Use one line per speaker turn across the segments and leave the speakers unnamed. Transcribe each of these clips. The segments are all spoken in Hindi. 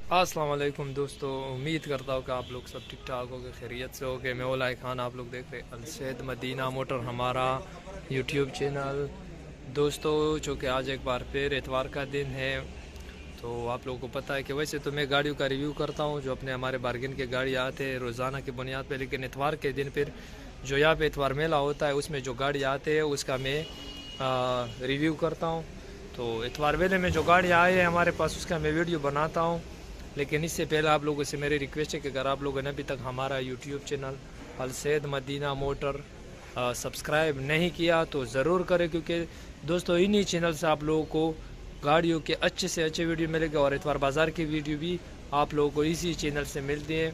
अस्सलाम वालेकुम दोस्तों, उम्मीद करता हूँ कि आप लोग सब ठीक ठाक हो गए, खैरियत से हो गए। मैं ओलाई खान, आप लोग देख रहे हैं अलसैद मदीना मोटर, हमारा यूट्यूब चैनल। दोस्तों, चूँकि आज एक बार फिर एतवार का दिन है, तो आप लोगों को पता है कि वैसे तो मैं गाड़ियों का रिव्यू करता हूँ जो अपने हमारे बार्गेन के गाड़ी आते हैं रोज़ाना की बुनियाद पे, लेकिन एतवार के दिन फिर जो यहाँ पे एतवार मेला होता है उसमें जो गाड़ी आते हैं उसका मैं रिव्यू करता हूँ। तो एतवार मेले में जो गाड़ी आए हैं हमारे पास उसका मैं वीडियो बनाता हूँ। लेकिन इससे पहले आप लोगों से मेरी रिक्वेस्ट है कि अगर आप लोगों ने अभी तक हमारा यूट्यूब चैनल अलसैद मदीना मोटर सब्सक्राइब नहीं किया तो ज़रूर करें, क्योंकि दोस्तों इन्हीं चैनल से आप लोगों को गाड़ियों के अच्छे से अच्छे वीडियो मिलेंगे और इतवार बाज़ार की वीडियो भी आप लोगों को इसी चैनल से मिलती है।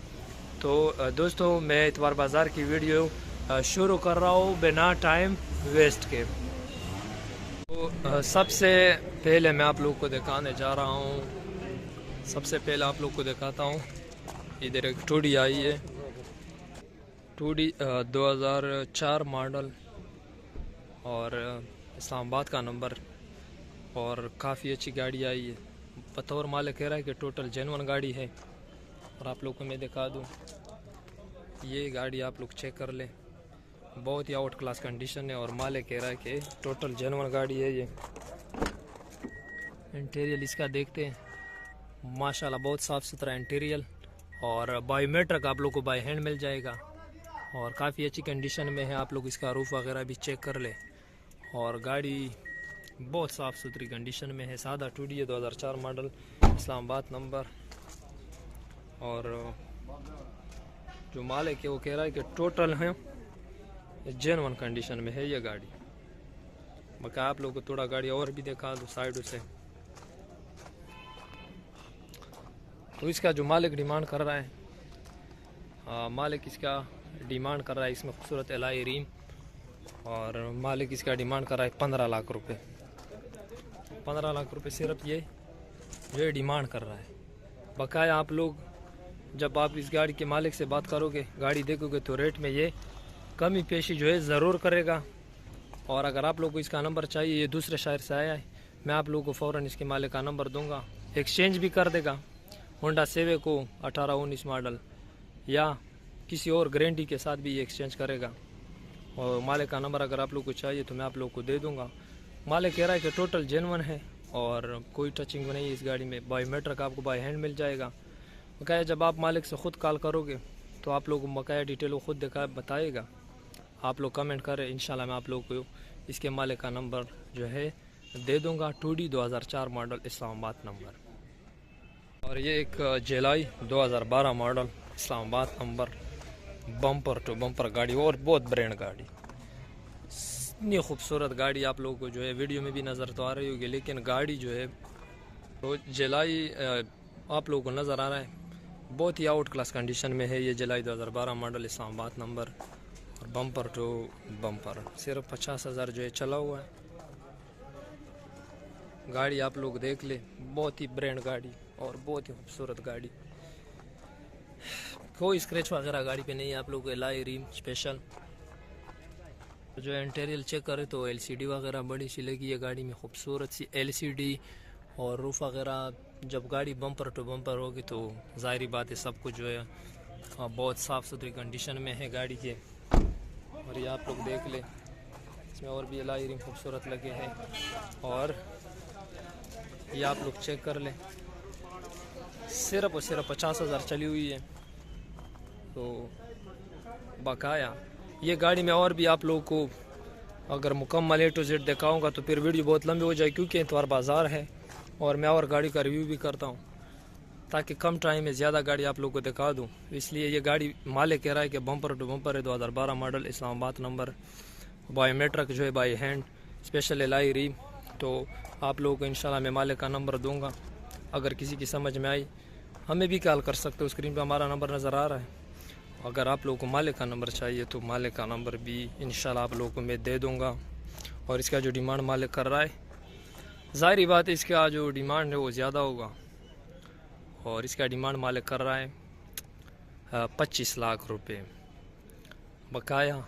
तो दोस्तों, मैं इतवार बाज़ार की वीडियो शुरू कर रहा हूँ बिना टाइम वेस्ट के। तो सबसे पहले मैं आप लोगों को दिखाने जा रहा हूँ, सबसे पहले आप लोग को दिखाता हूँ। इधर एक टूडी आई है, टूडी 2004 मॉडल और इस्लामाबाद का नंबर, और काफ़ी अच्छी गाड़ी आई है। बतौर मालिक कह रहा है कि टोटल जेन्युइन गाड़ी है। और आप लोग को मैं दिखा दूँ, ये गाड़ी आप लोग चेक कर लें, बहुत ही आउट क्लास कंडीशन है और मालिक कह रहा है कि टोटल जेन्युइन गाड़ी है। ये इंटीरियर इसका देखते हैं, माशाल्लाह बहुत साफ़ सुथरा इंटीरियर और बायोमेट्रिक आप लोग को बाय हैंड मिल जाएगा और काफ़ी अच्छी कंडीशन में है। आप लोग इसका रूफ वगैरह भी चेक कर ले और गाड़ी बहुत साफ़ सुथरी कंडीशन में है। सादा टूडी है, 2004 मॉडल, इस्लामाबाद नंबर। और जो मालिक है वो कह रहा है कि टोटल है जेन्युइन कंडीशन में है ये गाड़ी। बाकी आप लोग को थोड़ा गाड़ी और भी दिखा दो साइडों से। तो इसका जो मालिक डिमांड कर रहा है, मालिक इसका डिमांड कर रहा है इसमें खूबसूरत एलाई रिम, और मालिक इसका डिमांड कर रहा है 15 लाख रुपए। 15 लाख रुपए सिर्फ ये जो डिमांड कर रहा है। बकाया आप लोग जब आप इस गाड़ी के मालिक से बात करोगे, गाड़ी देखोगे, तो रेट में ये कमी पेशी जो है ज़रूर करेगा। और अगर आप लोग को इसका नंबर चाहिए, ये दूसरे शहर से आया है, मैं आप लोगों को फ़ौरन इसके मालिक का नंबर दूंगा, एक्सचेंज भी कर देगा। होंडा सेवे को 18-19 मॉडल या किसी और गारंटी के साथ भी ये एक्सचेंज करेगा। और मालिक का नंबर अगर आप लोग को चाहिए तो मैं आप लोग को दे दूंगा। मालिक कह रहा है कि टोटल जेन्युइन है और कोई टचिंग नहीं है इस गाड़ी में। बायोमेट्रिक आपको बाय हैंड मिल जाएगा। बकाया जब आप मालिक से ख़ुद कॉल करोगे तो आप लोग को बकाया डिटेल वो खुद बताएगा। आप लोग कमेंट करें, इंशाल्लाह मैं आप लोग को इसके मालिक का नंबर जो है दे दूँगा। टूडी 2004 मॉडल, इस्लामाबाद नंबर। और ये एक जेलाई 2012 model, Islamabad number, bumper to bumper गाड़ी और बहुत ब्रांड गाड़ी। इतनी खूबसूरत गाड़ी आप लोगों को जो है वीडियो में भी नज़र तो आ रही होगी, लेकिन गाड़ी जो है तो जेलाई आप लोगों को नज़र आ रहा है, बहुत ही आउट क्लास कंडीशन में है। ये जेलाई 2012 मॉडल, इस्लामाबाद नंबर और बम्पर टू बम्पर। सिर्फ 50,000 जो है चला हुआ है। गाड़ी आप लोग देख ले, बहुत ही ब्रांड गाड़ी और बहुत ही खूबसूरत गाड़ी। कोई स्क्रैच वगैरह गाड़ी पे नहीं है। आप लोग को एलाई रिम स्पेशल जो इंटीरियर चेक करें तो एलसीडी वगैरह बड़ी सी लगी है गाड़ी में, खूबसूरत सी एलसीडी। और रूफ वगैरह जब गाड़ी बम्पर टू बम्पर होगी तो ज़ाहिरी बात है सब कुछ जो है बहुत साफ़ सुथरी कंडीशन में है गाड़ी के। और ये आप लोग देख ले, इसमें और भी एलाई रिम खूबसूरत लगे हैं। और ये आप लोग चेक कर लें, सिर्फ और सिर्फ 50,000 चली हुई है। तो बकाया ये गाड़ी में और भी आप लोगों को अगर मुकम्मल ए टू जेड दिखाऊंगा तो फिर वीडियो बहुत लंबी हो जाए, क्योंकि इतवार बाज़ार है और मैं और गाड़ी का रिव्यू भी करता हूँ ताकि कम टाइम में ज़्यादा गाड़ी आप लोगों को दिखा दूँ। इसलिए ये गाड़ी मालिक कह रहा है कि बम्पर टू बम्पर है, 2012 मॉडल, इस्लामाबाद नंबर, बायोमेट्रिक जो है by hand, special alloy rim. तो आप लोगों को इंशाल्लाह मैं मालिक का नंबर दूंगा। अगर किसी की समझ में आई हमें भी कॉल कर सकते हो, स्क्रीन पे हमारा नंबर नज़र आ रहा है। अगर आप लोगों को मालिक का नंबर चाहिए तो मालिक का नंबर भी इंशाल्लाह आप लोगों को मैं दे दूंगा। और इसका जो डिमांड मालिक कर रहा है, ज़ाहिरी बात है इसका जो डिमांड है वो ज़्यादा होगा। और इसका डिमांड मालिक कर रहा है 25 लाख रुपए। बकाया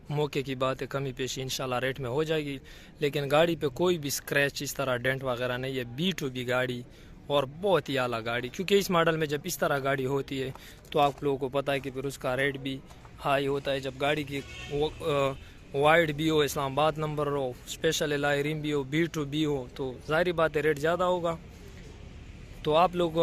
मौके की बात है, कमी पेशी इंशाल्लाह रेट में हो जाएगी। लेकिन गाड़ी पे कोई भी स्क्रैच इस तरह डेंट वगैरह नहीं है, बी टू बी गाड़ी और बहुत ही आला गाड़ी, क्योंकि इस मॉडल में जब इस तरह गाड़ी होती है तो आप लोगों को पता है कि फिर उसका रेट भी हाई होता है। जब गाड़ी की वाइड भी हो, इस्लामाबाद नंबर हो, स्पेशल एलॉय रिम भी हो, B2B हो, तो ज़ाहिर बात है रेट ज़्यादा होगा। तो आप लोग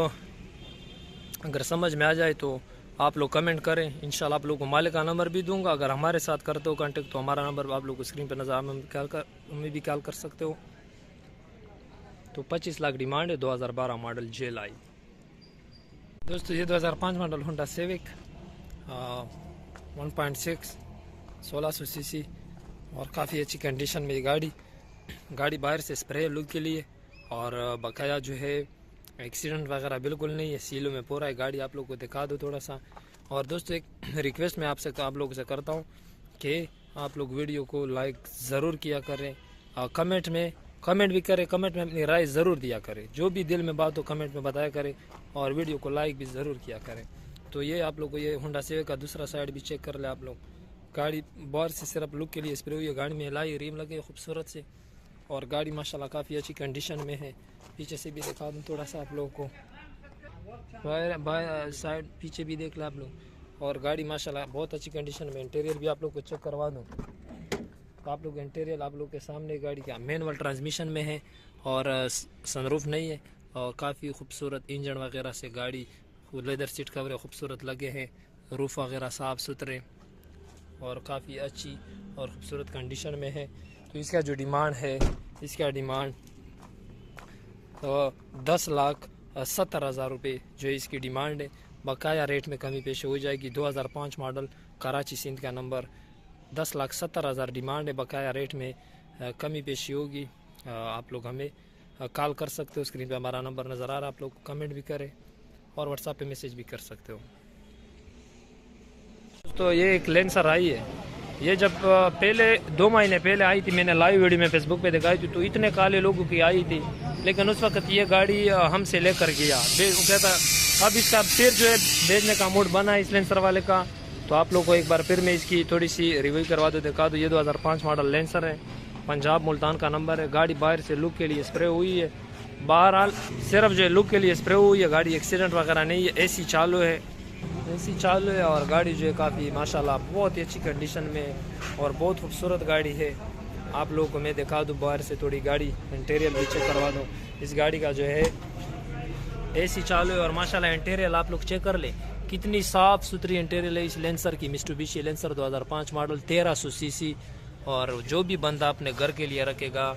अगर समझ में आ जाए तो आप लोग कमेंट करें, इंशाल्लाह आप लोग को मालिक का नंबर भी दूंगा। अगर हमारे साथ करते हो कांटेक्ट तो हमारा नंबर आप लोग को स्क्रीन पर नजर हमें भी कॉल कर सकते हो। तो 25 लाख डिमांड है, 2012 मॉडल JLI। दोस्तों ये 2005 मॉडल होंडा सिविक 1.6 1600 सीसी और काफ़ी अच्छी कंडीशन में ये गाड़ी बाहर से स्प्रे लुक के लिए और बकाया जो है एक्सीडेंट वगैरह बिल्कुल नहीं है, सीलों में पूरा है। गाड़ी आप लोग को दिखा दो थोड़ा सा। और दोस्तों एक रिक्वेस्ट मैं आपसे आप लोगों से करता हूँ कि आप लोग वीडियो को लाइक ज़रूर किया करें, कमेंट भी करें, कमेंट में अपनी राय ज़रूर दिया करें। जो भी दिल में बात हो कमेंट में बताया करें और वीडियो को लाइक भी ज़रूर किया करें। तो ये आप लोग को ये होंडा सिविक का दूसरा साइड भी चेक कर ले आप लोग। गाड़ी बाहर से सिर्फ लुक के लिए स्प्रे हुई है, गाड़ी में एलॉय रिम लगे खूबसूरत से और गाड़ी माशाल्लाह काफ़ी अच्छी कंडीशन में है। पीछे से भी दिखा दूँ थोड़ा सा आप लोगों को, बाहर साइड पीछे भी देख लो आप लोग। और गाड़ी माशाल्लाह बहुत अच्छी कंडीशन में। इंटीरियर भी आप लोग को चेक करवा दूँ तो आप लोग इंटीरियर आप लोग के सामने गाड़ी का मैनुअल ट्रांसमिशन में है और सनरूफ नहीं है और काफ़ी खूबसूरत इंजन वगैरह से गाड़ी, लेदर सीट कवर खूबसूरत लगे हैं, रूफ वगैरह साफ़ सुथरे और काफ़ी अच्छी और ख़ूबसूरत कंडीशन में है। तो इसका जो डिमांड है, इसका डिमांड 10,70,000 रुपये जो इसकी डिमांड है। बकाया रेट में कमी पेश हो जाएगी। 2005 मॉडल कराची सिंध का नंबर, 10,70,000 डिमांड है। बकाया रेट में कमी पेशी होगी। आप लोग हमें कॉल कर सकते हो, स्क्रीन पे हमारा नंबर नज़र आ रहा है, आप लोग कमेंट भी करें और व्हाट्सएप पे मैसेज भी कर सकते हो। तो ये एक लेंसर आई है, ये जब पहले 2 महीने पहले आई थी, मैंने लाइव वीडियो में फेसबुक पे दिखाई थी, तो इतने काले लोगों की आई थी। लेकिन उस वक्त ये गाड़ी हमसे लेकर गया, कहता अब इसका फिर जो है भेजने का मूड बना है इस लेंसर वाले का। तो आप लोग को एक बार फिर मैं इसकी थोड़ी सी रिव्यू करवा दो, दिखा दो। ये 2005 मॉडल लेंसर है, पंजाब मुल्तान का नंबर है। गाड़ी बाहर से लुक के लिए स्प्रे हुई है, बहरहाल सिर्फ जो लुक के लिए स्प्रे हुई है। गाड़ी एक्सीडेंट वगैरह नहीं है, AC चालू है और गाड़ी जो है काफ़ी माशाल्लाह बहुत ही अच्छी कंडीशन में और बहुत खूबसूरत गाड़ी है। आप लोगों को मैं दिखा दूँ बाहर से थोड़ी गाड़ी इंटीरियर भी चेक करवा दूँ। इस गाड़ी का जो है AC चालू है और माशाल्लाह इंटीरियर आप लोग चेक कर ले, कितनी साफ़ सुथरी इंटीरियर है इस लेंसर की। Mitsubishi lancer 2005 model 1300 CC. और जो भी बंदा अपने घर के लिए रखेगा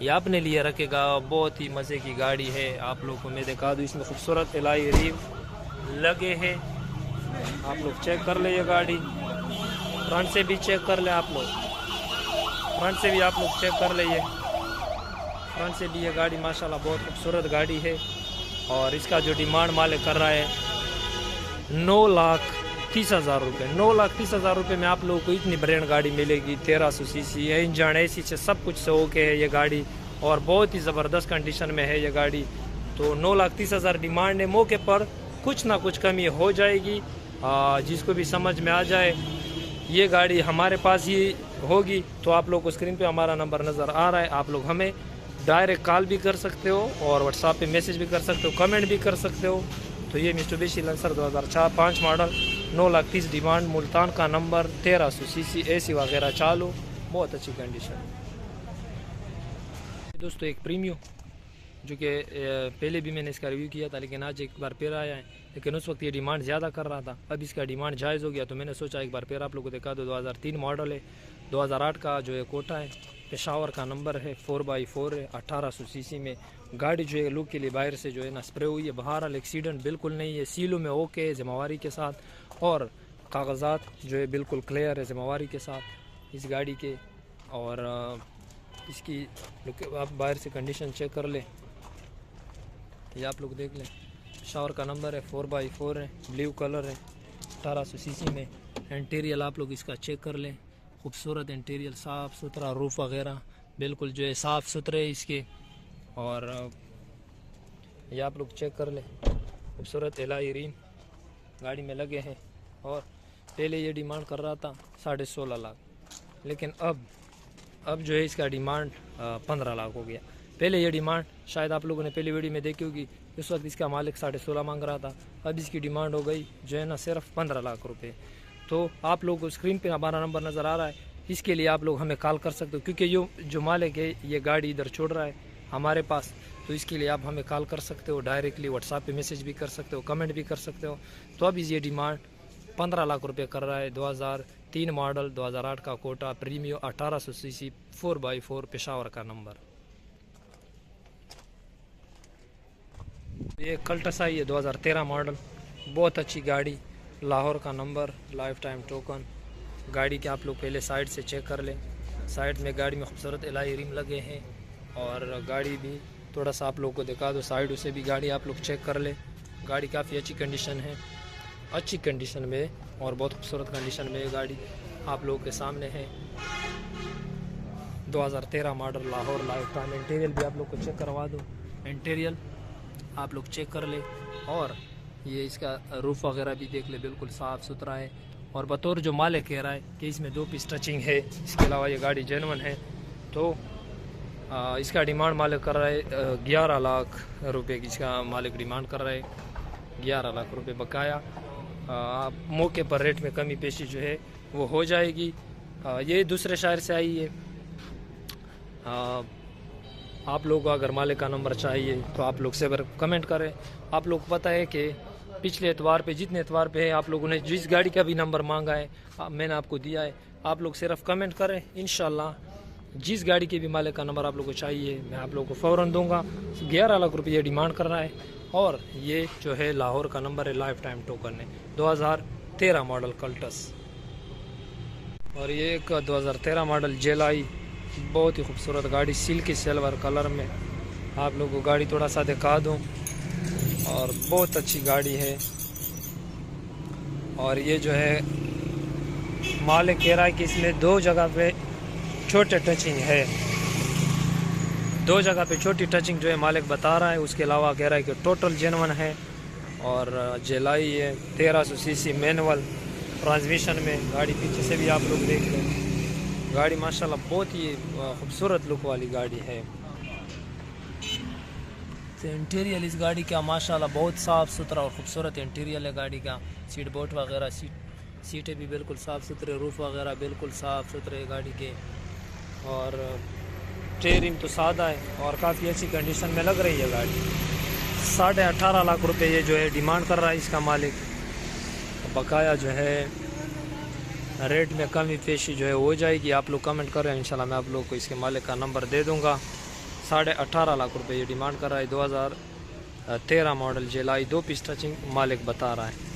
या अपने लिए रखेगा, बहुत ही मज़े की गाड़ी है। आप लोग को मैं दिखा दूँ, इसमें खूबसूरत एलॉय रिम लगे हैं, आप लोग चेक कर ले। ये गाड़ी फ्रंट से भी चेक कर ले आप लोग, फ्रंट से भी आप लोग चेक कर ले। ये फ्रंट से भी ये गाड़ी माशाल्लाह बहुत खूबसूरत गाड़ी है। और इसका जो डिमांड मालिक कर रहा है 9,30,000 रुपये। 9,30,000 रुपये में आप लोगों को इतनी ब्रांड गाड़ी मिलेगी। 1300 सीसी इंजन, AC से सब कुछ से ओके है ये गाड़ी और बहुत ही ज़बरदस्त कंडीशन में है ये गाड़ी। तो 9,30,000 डिमांड है, मौके पर कुछ ना कुछ कमी हो जाएगी। जिसको भी समझ में आ जाए ये गाड़ी हमारे पास ही होगी। तो आप लोग को स्क्रीन पे हमारा नंबर नज़र आ रहा है, आप लोग हमें डायरेक्ट कॉल भी कर सकते हो और व्हाट्सएप पे मैसेज भी कर सकते हो, कमेंट भी कर सकते हो। तो ये Mitsubishi lancer 2005 model 9,30,000 demand, Multan का नंबर, 1300 सीसी, AC वगैरह चालू, बहुत अच्छी कंडीशन। दोस्तों एक प्रीमियो जो कि पहले भी मैंने इसका रिव्यू किया था, लेकिन आज एक बार फिर आया है। लेकिन उस वक्त ये डिमांड ज़्यादा कर रहा था, अब इसका डिमांड जायज़ हो गया तो मैंने सोचा एक बार फिर आप लोगों को दिखा दो। 2003 मॉडल है, 2008 का जो है कोटा है, पेशावर का नंबर है, 4x4 है, 1800 सीसी में। गाड़ी जो है लुक के लिए बाहर से जो है ना स्प्रे हुई है, बहरहाल एक्सीडेंट बिल्कुल नहीं है, सीलों में ओके है जिम्मेवारी के साथ और कागजात जो है बिल्कुल क्लियर है जिम्मेवारी के साथ इस गाड़ी के। और इसकी आप बाहर से कंडीशन चेक कर लें, ये आप लोग देख लें। शावर का नंबर है, 4x4 है, ब्लू कलर है, 1800 सीसी में। इंटीरियर आप लोग इसका चेक कर लें, खूबसूरत इंटीरियर, साफ़ सुथरा, रूफ वगैरह बिल्कुल जो है साफ़ सुथरे इसके। और ये आप लोग चेक कर लें, खूबसूरत एलॉय रिम गाड़ी में लगे हैं। और पहले ये डिमांड कर रहा था 16.5 लाख, लेकिन अब जो है इसका डिमांड 15 लाख हो गया। पहले ये डिमांड शायद आप लोगों ने पहली वीडियो में देखी होगी, इस वक्त इसका मालिक 16.5 मांग रहा था, अब इसकी डिमांड हो गई जो है ना सिर्फ 15 लाख रुपए। तो आप लोग को स्क्रीन पे हमारा नंबर नज़र आ रहा है, इसके लिए आप लोग हमें कॉल कर सकते हो, क्योंकि जो मालिक है ये गाड़ी इधर छोड़ रहा है हमारे पास, तो इसके लिए आप हमें कॉल कर सकते हो, डायरेक्टली व्हाट्सएप पे मैसेज भी कर सकते हो, कमेंट भी कर सकते हो। तो अब ये डिमांड 15 लाख रुपए कर रहा है। 2003 मॉडल, 2008 का Kota, Premio, 1800 CC, 4x4 Peshawar का नंबर। ये कल्टस आई है 2013 मॉडल, बहुत अच्छी गाड़ी, लाहौर का नंबर, लाइफ टाइम टोकन। गाड़ी के आप लोग पहले साइड से चेक कर लें, साइड में गाड़ी में खूबसूरत एलॉय रिम लगे हैं, और गाड़ी भी थोड़ा सा आप लोग को दिखा दो, साइड से भी गाड़ी आप लोग चेक कर लें। गाड़ी काफ़ी अच्छी कंडीशन है, अच्छी कंडीशन में और बहुत खूबसूरत कंडीशन में ये गाड़ी आप लोगों के सामने है। 2013 model, Lahore, life time. Interior भी आप लोग को चेक करवा दो, इंटीरियर आप लोग चेक कर ले, और ये इसका रूफ वगैरह भी देख ले, बिल्कुल साफ़ सुथरा है। और बतौर जो मालिक कह रहा है कि इसमें 2 पीस टचिंग है, इसके अलावा ये गाड़ी जेन्युइन है। तो इसका डिमांड मालिक कर रहा है 11 लाख रुपए की, इसका मालिक डिमांड कर रहा है 11 लाख रुपए बकाया। मौके पर रेट में कमी पेशी जो है वो हो जाएगी। ये दूसरे शहर से आई है। आप लोग को अगर मालिक का नंबर चाहिए तो आप लोग से कमेंट करें। आप लोग को पता है कि पिछले एतवार पे, जितने एतवार पे है, आप लोगों ने जिस गाड़ी का भी नंबर मांगा है मैंने आपको दिया है। आप लोग सिर्फ कमेंट करें, इंशाल्लाह जिस गाड़ी के भी मालिक का नंबर आप लोग को चाहिए मैं आप लोग को फ़ौरन दूंगा। 11 लाख रुपये ये डिमांड कर रहा है, और ये जो है लाहौर का नंबर है, लाइफ टाइम टोकन है, 2013 मॉडल कल्टस। और ये एक 2013 मॉडल जेलाई, बहुत ही खूबसूरत गाड़ी, सिल्की सिल्वर कलर में। आप लोगों को गाड़ी थोड़ा सा दिखा दूं, और बहुत अच्छी गाड़ी है। और ये जो है मालिक कह रहा है कि इसमें 2 जगह पे छोटे टचिंग है, 2 जगह पे छोटी टचिंग जो है मालिक बता रहा है। उसके अलावा कह रहा है कि टोटल जेन्युइन है। और जेलाई है 1300 सीसी मैनुअल ट्रांसमिशन में। गाड़ी पीछे से भी आप लोग देख लें, गाड़ी माशाल्लाह बहुत ही खूबसूरत लुक वाली गाड़ी है। तो इंटीरियर इस गाड़ी का माशाल्लाह बहुत साफ़ सुथरा और ख़ूबसूरत इंटीरियर है गाड़ी का। सीट बोर्ड वगैरह, सीटें भी बिल्कुल साफ़ सुथरे, रूफ वगैरह बिल्कुल साफ़ सुथरे गाड़ी के। और स्टीयरिंग तो सादा है और काफ़ी अच्छी कंडीशन में लग रही है गाड़ी। 18.5 लाख रुपए ये जो है डिमांड कर रहा है इसका मालिक। बकाया जो है रेट में कमी पेशी जो है हो जाएगी। आप लोग कमेंट करें, इंशाल्लाह मैं आप लोग को इसके मालिक का नंबर दे दूंगा। 18.5 लाख रुपए ये डिमांड कर रहा है। 2013 मॉडल जेलाई, 2 पीस टचिंग मालिक बता रहा है।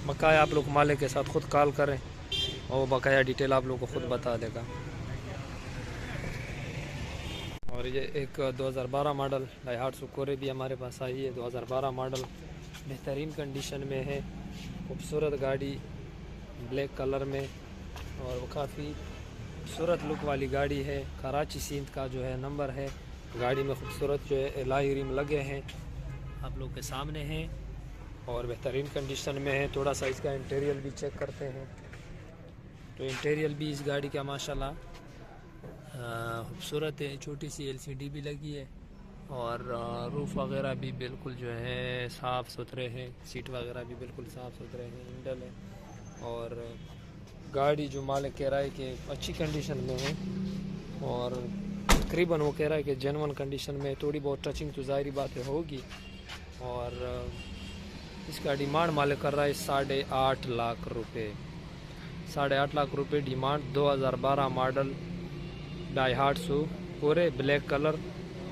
बकाया आप लोग मालिक के साथ ख़ुद कॉल करें और बकाया डिटेल आप लोग को ख़ुद बता देगा। और ये एक 2012 मॉडल डायहाट्सू कोरे भी हमारे पास आई है। 2012 मॉडल बेहतरीन कंडीशन में है, खूबसूरत गाड़ी ब्लैक कलर में, और वो काफ़ी खूबसूरत लुक वाली गाड़ी है। कराची सिंध का जो है नंबर है। गाड़ी में खूबसूरत जो है एलॉय रिम लगे हैं आप लोग के सामने हैं, और बेहतरीन कंडीशन में है। थोड़ा सा इसका इंटीरियर भी चेक करते हैं, तो इंटीरियर भी इस गाड़ी का माशाल्लाह खूबसूरत है। छोटी सी LCD भी लगी है, और रूफ वगैरह भी बिल्कुल जो है साफ़ सुथरे हैं। सीट वगैरह भी बिल्कुल साफ़ सुथरे हैं, हैंडल है। और गाड़ी जो मालिक कह रहा है कि अच्छी कंडीशन में है, और तकरीबन वो कह रहा है कि जेन्युइन कंडीशन में। थोड़ी बहुत टचिंग तो ज़ाहिरी बात है होगी। और इसका डिमांड मालिक कर रहा है 8.5 लाख रुपये। 8.5 लाख रुपये डिमांड। 2012 मॉडल डायहाट्सू पूरे ब्लैक कलर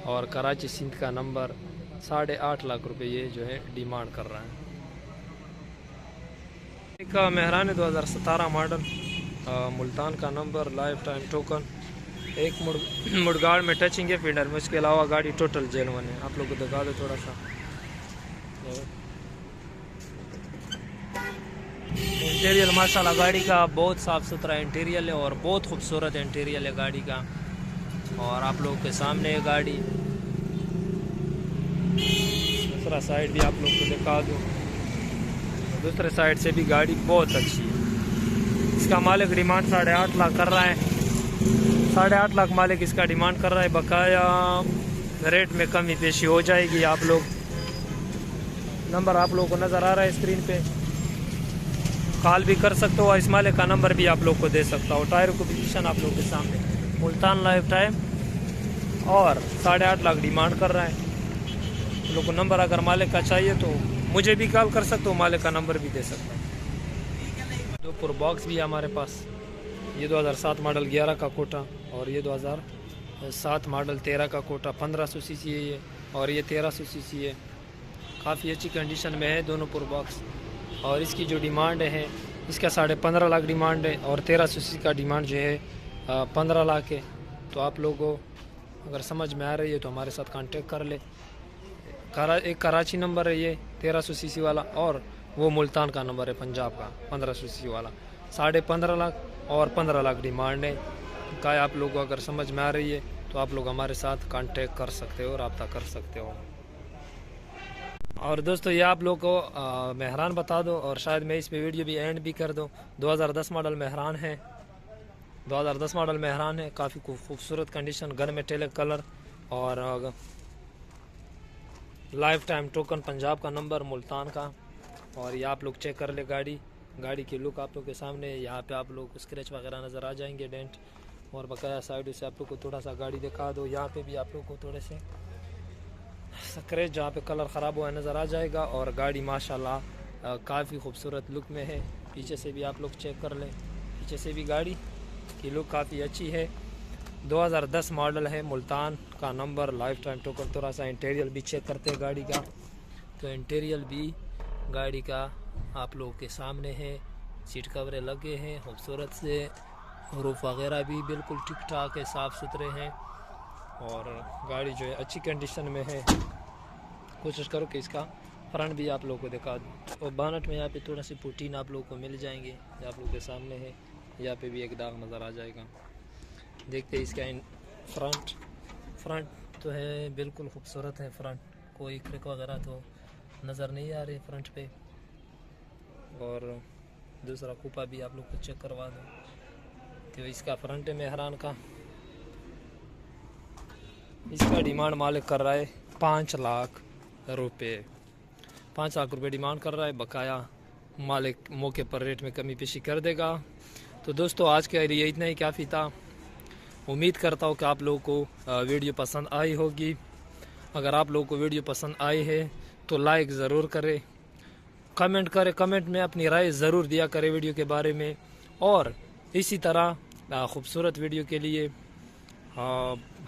और कराची सिंध का नंबर। 8.5 लाख रुपये ये जो है डिमांड कर रहा है। एक मेहरान 2017 मॉडल मुल्तान का नंबर, लाइफ टाइम टोकन। एक मुड़गाड़ में टचिंग है फीडर में, उसके अलावा गाड़ी टोटल जेन्युइन है। आप लोग को दिखा दो थोड़ा सा। इंटीरियर माशाल्लाह गाड़ी का बहुत साफ़ सुथरा इंटीरियर है, और बहुत खूबसूरत इंटीरियर है गाड़ी का। और आप लोगों के सामने है गाड़ी। दूसरा साइड भी आप लोग को दिखा दूँ, दूसरे साइड से भी गाड़ी बहुत अच्छी है। इसका मालिक डिमांड 8.5 लाख कर रहा है। 8.5 लाख मालिक इसका डिमांड कर रहा है। बकाया रेट में कमी पेशी हो जाएगी। आप लोग नंबर आप लोगों को नज़र आ रहा है स्क्रीन पे, कॉल भी कर सकते हो। इस मालिक का नंबर भी आप लोग को दे सकता हो। टायर को पोजीशन आप लोगों के सामने, मुल्तान लाइफ टाइम, और 8.5 लाख डिमांड कर रहा है। तो लोग को नंबर अगर मालिक का चाहिए तो मुझे भी कॉल कर सकते हो, मालिक का नंबर भी दे सकता हूँ। 2 प्रो बॉक्स भी है हमारे पास। ये 2007 मॉडल 11 का कोटा, और ये 2007 मॉडल 13 का कोटा। 1500 सीसी है ये, और ये 1300 सीसी है। काफ़ी अच्छी कंडीशन में है दोनों प्रो बॉक्स। और इसकी जो डिमांड है, इसका 15.5 लाख डिमांड है, और 1300 सीसी का डिमांड जो है 15 लाख है। तो आप लोगों को अगर समझ में आ रही है तो हमारे साथ कांटेक्ट कर ले। एक कराची नंबर है ये 1300 सीसी वाला, और वो मुल्तान का नंबर है पंजाब का 1500 सीसी वाला। 15.5 लाख और 15 लाख डिमांड है का। आप लोगों को अगर समझ में आ रही है तो आप लोग हमारे साथ कांटेक्ट कर सकते हो, रब्ता कर सकते हो। और दोस्तों ये आप लोग को मेहरान बता दो, और शायद मैं इस पे वीडियो भी एंड भी कर दूँ। 2010 मॉडल मेहरान है, 2010 मॉडल मेहरान है। काफ़ी खूबसूरत कंडीशन, गन मेटेलिक कलर, और लाइफ टाइम टोकन, पंजाब का नंबर, मुल्तान का। और ये आप लोग चेक कर ले गाड़ी की लुक आप लोग के सामने। यहाँ पे आप लोग को स्क्रैच वगैरह नज़र आ जाएंगे, डेंट, और बकाया साइड से आप लोग को थोड़ा सा गाड़ी दिखा दो। यहाँ पे भी आप लोग को थोड़े से स्क्रैच जहाँ पे कलर ख़राब हुआ नज़र आ जाएगा। और गाड़ी माशाल्लाह काफ़ी खूबसूरत लुक में है। पीछे से भी आप लोग चेक कर लें, पीछे से भी गाड़ी की लुक काफ़ी अच्छी है। 2010 मॉडल है, मुल्तान का नंबर, लाइफ टाइम टोकन। थोड़ा सा इंटीरियर भी चेक करते हैं गाड़ी का, तो इंटीरियर भी गाड़ी का आप लोगों के सामने है। सीट कवरें लगे हैं खूबसूरत से, रूफ वगैरह भी बिल्कुल ठीक ठाक है, साफ़ सुथरे हैं। और गाड़ी जो है अच्छी कंडीशन में है। कोशिश करो कि इसका फ्रंट भी आप लोगों को दिखा दूँ। और बानट में यहाँ पे थोड़ा सी पुटीन आप लोगों को मिल जाएंगे, जो आप लोगों के सामने है। यहाँ पे भी एक दाग नज़र आ जाएगा। देखते हैं इसका फ्रंट तो है बिल्कुल खूबसूरत है। फ्रंट कोई क्रिक वगैरह तो नज़र नहीं आ रही फ्रंट पे। और दूसरा कूपा भी आप लोग को चेक करवा दो, तो इसका फ्रंट है मेहरान का। इसका डिमांड मालिक कर रहा है 5 लाख रुपये। 5 लाख रुपये डिमांड कर रहा है। बकाया मालिक मौके पर रेट में कमी पेशी कर देगा। तो दोस्तों आज के लिए इतना ही काफ़ी था। उम्मीद करता हूँ कि आप लोगों को वीडियो पसंद आई होगी। अगर आप लोगों को वीडियो पसंद आई है तो लाइक ज़रूर करें, कमेंट करें, कमेंट में अपनी राय ज़रूर दिया करें वीडियो के बारे में। और इसी तरह ख़ूबसूरत वीडियो के लिए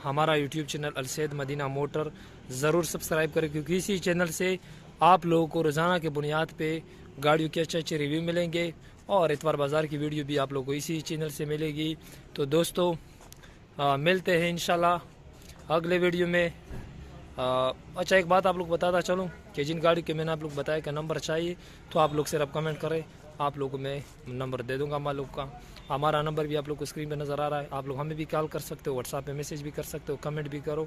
हमारा यूट्यूब चैनल अलसैद मदीना मोटर ज़रूर सब्सक्राइब करें, क्योंकि इसी चैनल से आप लोगों को रोज़ाना के बुनियाद पे गाड़ियों के अच्छे अच्छे रिव्यू मिलेंगे। और इतवार बाज़ार की वीडियो भी आप लोगों को इसी चैनल से मिलेगी। तो दोस्तों मिलते हैं इंशाल्लाह अगले वीडियो में। अच्छा एक बात आप लोग बताता चलूँ कि जिन गाड़ी के मैंने आप लोग बताया कि नंबर चाहिए, तो आप लोग सिर्फ कमेंट करें, आप लोगों को मैं नंबर दे दूंगा मालूम का। हमारा नंबर भी आप लोग को स्क्रीन पे नज़र आ रहा है। आप लोग हमें भी कॉल कर सकते हो, व्हाट्सएप पे मैसेज भी कर सकते हो, कमेंट भी करो।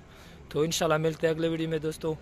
तो इंशाल्लाह मिलते हैं अगले वीडियो में दोस्तों।